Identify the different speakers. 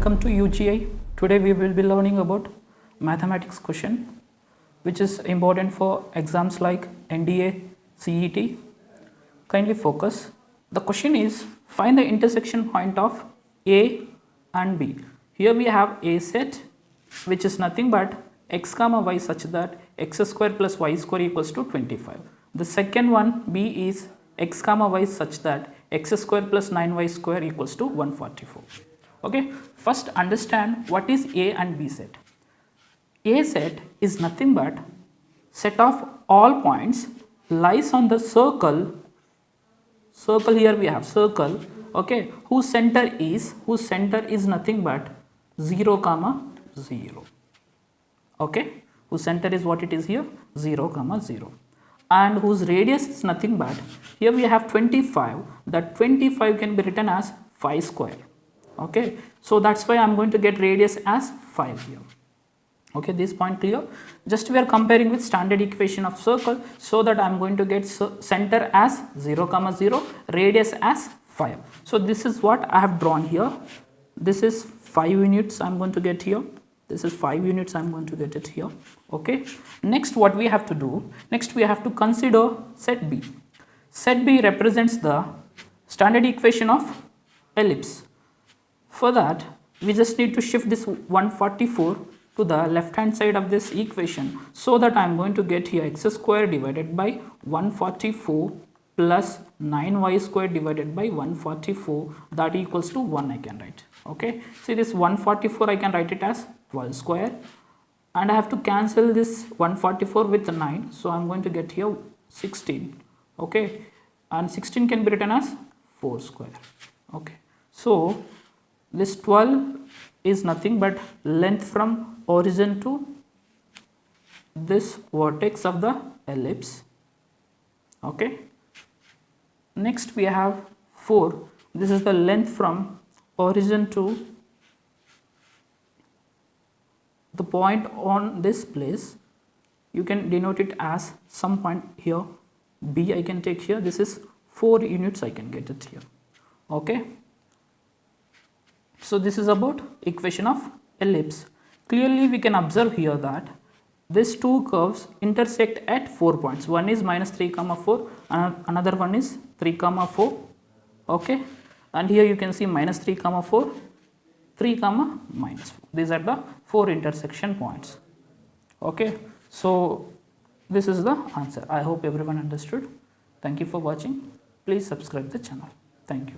Speaker 1: welcome to UGI. Today we will be learning about mathematics question which is important for exams like NDA, CET. Kindly focus. The question is find the intersection point of A and B. Here we have A set which is nothing but x comma y such that x square plus y square equals to 25. The second one B is x comma y such that x square plus 9y square equals to 144. Okay, first understand what is A and B set. A set is nothing but set of all points lies on the circle here we have circle, okay, whose center is nothing but 0 comma 0. Okay, whose center is what it is here, 0 comma 0, and whose radius is nothing but, here we have 25, that 25 can be written as 5 square. Okay, so that's why I'm going to get radius as 5 here. Okay, this point clear? Just we are comparing with standard equation of circle, so that I'm going to get center as 0 comma 0, radius as 5. So this is what I have drawn here. This is 5 units I'm going to get here. This is 5 units I'm going to get it here. Okay, next what we have to do, next we have to consider set B. Set B represents the standard equation of ellipse. For that we just need to shift this 144 to the left hand side of this equation, so that I am going to get here x square divided by 144 plus 9y square divided by 144, that equals to 1 I can write. Okay, see this 144 I can write it as 12 square, and I have to cancel this 144 with 9, so I am going to get here 16. Okay, and 16 can be written as 4 square. Okay, so this 12 is nothing but length from origin to this vertex of the ellipse. Okay, next we have 4. This is the length from origin to the point on this place. You can denote it as some point here, B I can take here. This is 4 units I can get it here. Okay, so this is about equation of ellipse. Clearly we can observe here that these two curves intersect at 4 points. One is minus 3 comma 4, another one is 3 comma 4. Okay, and here you can see minus 3 comma 4, 3 comma minus 4. These are the 4 intersection points. Okay, so this is the answer. I hope everyone understood. Thank you for watching. Please subscribe the channel. Thank you.